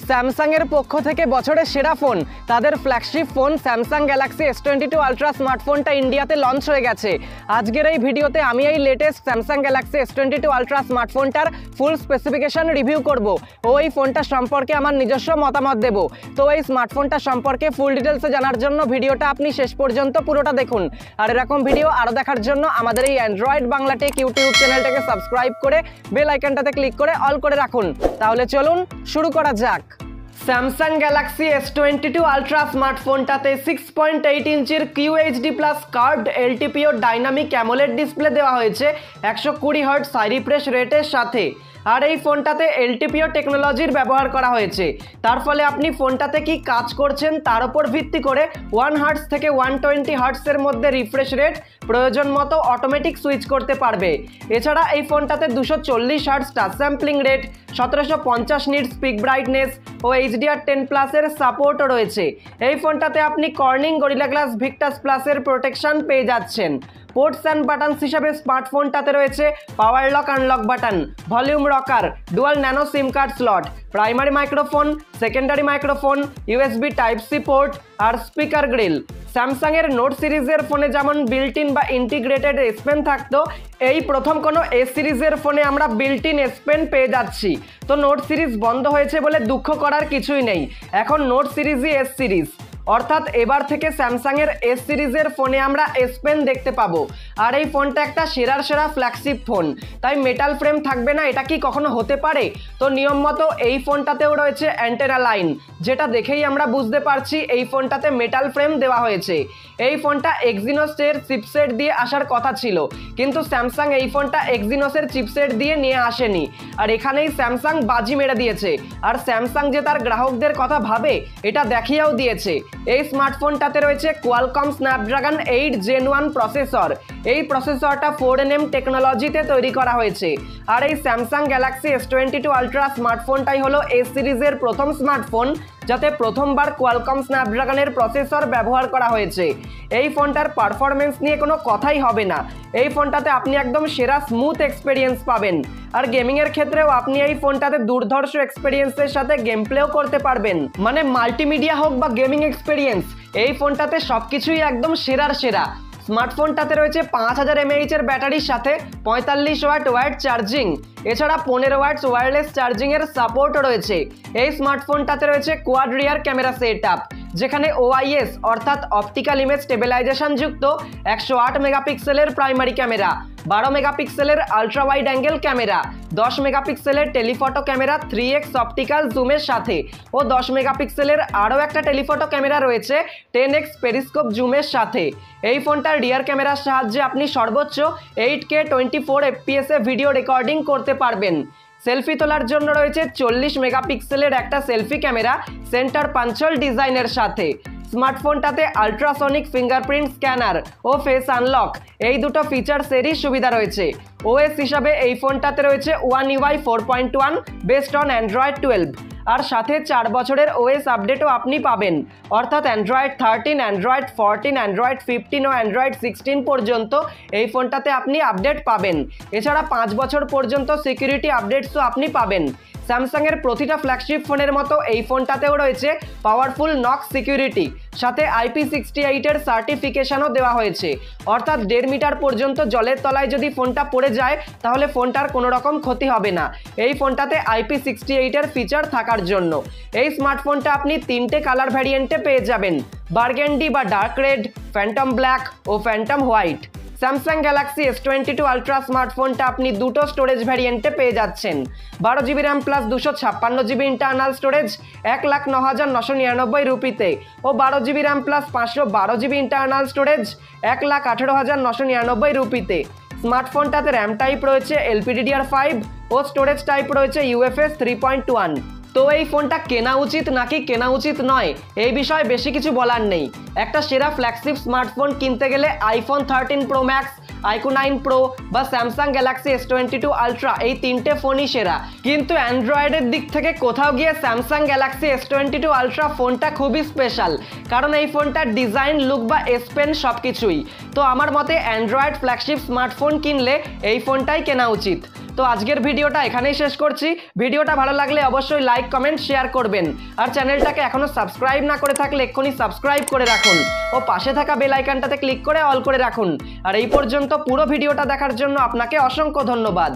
Samsung এর পক্ষ থেকে বছরের সেরা ফোন তাদের flagship phone Samsung Galaxy S22 ultra স্মার্টফোনটা ইন্ডিয়াতে লঞ্চ হয়ে গেছে। আজকের এই ভিডিওতে আমি এই latest Samsung Galaxy S22 ultra স্মার্টফোনটার ফুল স্পেসিফিকেশন রিভিউ করব ও এই ফোনটা সম্পর্কে আমার নিজস্ব মতামত দেব। তো এই স্মার্টফোনটা সম্পর্কে ফুল ডিটেলসে জানার জন্য ভিডিওটা আপনি শেষ পর্যন্ত পুরোটা দেখুন। আর এরকম ভিডিও আরও দেখার জন্য আমাদের এই অ্যান্ড্রয়েড বাংলা টেক ইউটিউব চ্যানেলটাকে সাবস্ক্রাইব করে বেল আইকনটাতে ক্লিক করে অল করে রাখুন। তাহলে চলুন শুরু করা যাক। স্যামসাং গ্যালাক্সি S22 আলট্রা স্মার্টফোনটাতে 6.8 ইঞ্চির QHD+ curved LTPO dynamic AMOLED display দেওয়া হয়েছে 120 হার্টজ হাই রিফ্রেশ রেটের সাথে। আর এই ফোনটাতে LTPO টেকনোলজির ব্যবহার করা হয়েছে, তার ফলে আপনি ফোনটাতে কি কাজ করছেন তার উপর ভিত্তি করে 1 হার্টজ থেকে 120 হার্টজের মধ্যে রিফ্রেশ রেট প্রয়োজন মতো অটোমেটিক সুইচ করতে পারবে। এছাড়া এই ফোনটাতে 240 hertz touch sampling rate, 1750 nits peak brightness ও HDR10+ এর সাপোর্টও রয়েছে। এই ফোনটাতে আপনি কর্নিং গরিলা গ্লাস ভিক্টাস প্লাসের প্রোটেকশন পেয়ে যাচ্ছেন। পোর্টস অ্যান্ড বাটনস হিসাবে স্মার্টফোনটাতে রয়েছে power lock unlock button, volume rocker, dual nano SIM card slot, primary microphone, secondary microphone, USB Type-C port আর স্পিকার গ্রিল। স্যামসাং এর নোট সিরিজের ফোনে যেমন বিল্ট ইন বা ইন্টিগ্রেটেড S পেন থাকতো, এই প্রথম কোনো S সিরিজের ফোনে আমরা বিল্ট ইন S পেন পেয়ে যাচ্ছি। তো নোট সিরিজ বন্ধ হয়েছে বলে দুঃখ করার কিছুই নেই, এখন নোট সিরিজই S সিরিজ, অর্থাৎ এবার থেকে স্যামসাং এর S সিরিজের ফোনে আমরা S পেন দেখতে পাবো। আর এই ফোনটা একটা সেরা ফ্ল্যাগশিপ ফোন, তাই মেটাল ফ্রেম থাকবে না এটা কি কখনো হতে পারে? তো নিয়ম মতো এই ফোনটাতেও রয়েছে অ্যান্টেনা লাইন, যেটা দেখেই আমরা বুঝতে পারছি এই ফোনটাতে মেটাল ফ্রেম দেওয়া হয়েছে। এই ফোনটা এক্সিনোসের চিপসেট দিয়ে আসার কথা ছিল, কিন্তু স্যামসাং এই ফোনটা এক্সিনোসের চিপসেট দিয়ে নিয়ে আসেনি। আর এখানেই স্যামসাং বাজি মেরে দিয়েছে, আর স্যামসাং যে তার গ্রাহকদের কথা ভাবে এটা দেখিয়েও দিয়েছে। এই স্মার্টফোনটাতে রয়েছে কোয়ালকম স্ন্যাপড্রাগন 8 Gen 1 প্রসেসর। এই প্রসেসরটা 4nm টেকনোলজিতে তৈরি করা হয়েছে। আর এই স্যামসাং গ্যালাক্সি S22 আলট্রা স্মার্টফোনটাই হলো S সিরিজের প্রথম স্মার্টফোন যাতে প্রথমবার কোয়ালকম স্ন্যাপড্রাগনের প্রসেসর ব্যবহার করা হয়েছে। এই ফোনটার পারফরমেন্স নিয়ে কোনো কথাই হবে না, এই ফোনটাতে আপনি একদম সেরা স্মুথ এক্সপেরিয়েন্স পাবেন। আর গেমিংয়ের ক্ষেত্রেও আপনি এই ফোনটাতে দুর্ধর্ষ এক্সপেরিয়েন্সের সাথে গেম প্লেও করতে পারবেন, মানে মাল্টিমিডিয়া হোক বা গেমিং এক্সপেরিয়েন্স, এই ফোনটাতে সব কিছুই একদম সেরা। স্মার্টফোনটাতে রয়েছে 5000 mAh এর ব্যাটারির সাথে 45 ওয়াট ওয়্যার্ড চার্জিং, এছাড়া 15 ওয়াটস ওয়্যারলেস চার্জিং এর সাপোর্ট রয়েছে। এই স্মার্টফোনটাতে রয়েছে কোয়াড রিয়ার ক্যামেরা সেটআপ, যেখানে OIS অর্থাৎ অপটিক্যাল ইমেজ স্টেবিলাইজেশন যুক্ত 108 মেগাপিক্সেলের প্রাইমারি ক্যামেরা, 12 মেগাপিক্সেলের আলট্রা ওয়াইড অ্যাঙ্গেল ক্যামেরা, 10 মেগাপিক্সেলের টেলিফটো ক্যামেরা 3x অপটিক্যাল জুমের সাথে ও 10 মেগাপিক্সেলের আরও একটা টেলিফটো ক্যামেরা রয়েছে 10x পেরিস্কোপ জুমের সাথে। এই ফোনটার রিয়ার ক্যামেরার সাহায্যে আপনি সর্বোচ্চ 8K 24 FPS এ ভিডিও রেকর্ডিং করতে পারবেন। সেলফি তোলার জন্য রয়েছে 40 মেগাপিক্সেলের একটা সেলফি ক্যামেরা সেন্টার পাঞ্চল ডিজাইনের সাথে। স্মার্টফোনটাতে আলট্রাসনিক ফিঙ্গারপ্রিন্ট স্ক্যানার ও ফেস আনলক এই দুটো ফিচারসেরই সুবিধা রয়েছে। OS হিসাবে এই ফোনটাতে রয়েছে One UI 4.1 based on Android 12, আর সাথে 4 বছরের OS আপডেটও আপনি পাবেন, অর্থাৎ অ্যান্ড্রয়েড 13, অ্যান্ড্রয়েড 14, অ্যান্ড্রয়েড 15 ও অ্যান্ড্রয়েড 16 পর্যন্ত এই ফোনটাতে আপনি আপডেট পাবেন। এছাড়া 5 বছর পর্যন্ত সিকিউরিটি আপডেটসও আপনি পাবেন। স্যামসাং এর প্রতিটা ফ্ল্যাগশিপ ফোনের মতো এই ফোনটাতেও রয়েছে পাওয়ারফুল নক সিকিউরিটি, সাথে IP68 এর সার্টিফিকেশনও দেওয়া হয়েছে, অর্থাৎ 1.5 মিটার পর্যন্ত জলের তলায় যদি ফোনটা পড়ে যায় তাহলে ফোনটার কোনো রকম ক্ষতি হবে না এই ফোনটাতে IP68 এর ফিচার থাকার জন্য। এই স্মার্টফোনটা আপনি 3টে কালার ভ্যারিয়েন্টে পেয়ে যাবেন, বার্গেন্ডি বা ডার্ক রেড, ফ্যান্টম ব্ল্যাক ও phantom white. Samsung Galaxy S22 ultra স্মার্টফোনটা আপনি দুটো স্টোরেজ ভ্যারিয়েন্টে পেয়ে যাচ্ছেন, 12GB RAM plus 256GB internal storage 1,09,999 রুপিতে ও 12GB RAM plus 512GB internal storage 1,18,999 রুপিতে। স্মার্টফোনটাতে র্যাম টাইপ রয়েছে LPDDR5 ও স্টোরেজ টাইপ রয়েছে UFS 3.1। তো এই ফোনটা কেনা উচিত নাকি কেনা উচিত নয় এই বিষয়ে বেশি কিছু বলার নেই। একটা সেরা ফ্ল্যাগশিপ স্মার্টফোন কিনতে গেলে iPhone 13 Pro Max, iQOO 9 Pro বা স্যামসাং গ্যালাক্সি S22 আলট্রা এই 3টে ফোনই সেরা, কিন্তু অ্যান্ড্রয়েডের দিক থেকে কোথাও গিয়ে স্যামসাং গ্যালাক্সি S22 আলট্রা ফোনটা খুবই স্পেশাল, কারণ এই ফোনটার ডিজাইন, লুক বা S পেন সব কিছুই। তো আমার মতে অ্যান্ড্রয়েড ফ্ল্যাগশিপ স্মার্টফোন কিনলে এই ফোনটাই কেনা উচিত। তো আজকের ভিডিওটা এখানেই শেষ করছি। ভিডিওটা ভালো লাগলে অবশ্যই লাইক কমেন্ট শেয়ার করবেন, আর চ্যানেলটাকে এখনো সাবস্ক্রাইব না করে থাকলে এক্ষুনি সাবস্ক্রাইব করে রাখুন ও পাশে থাকা বেল আইকনটাতে ক্লিক করে অল করে রাখুন। আর এই পর্যন্ত পুরো ভিডিওটা দেখার জন্য আপনাকে অসংখ্য ধন্যবাদ।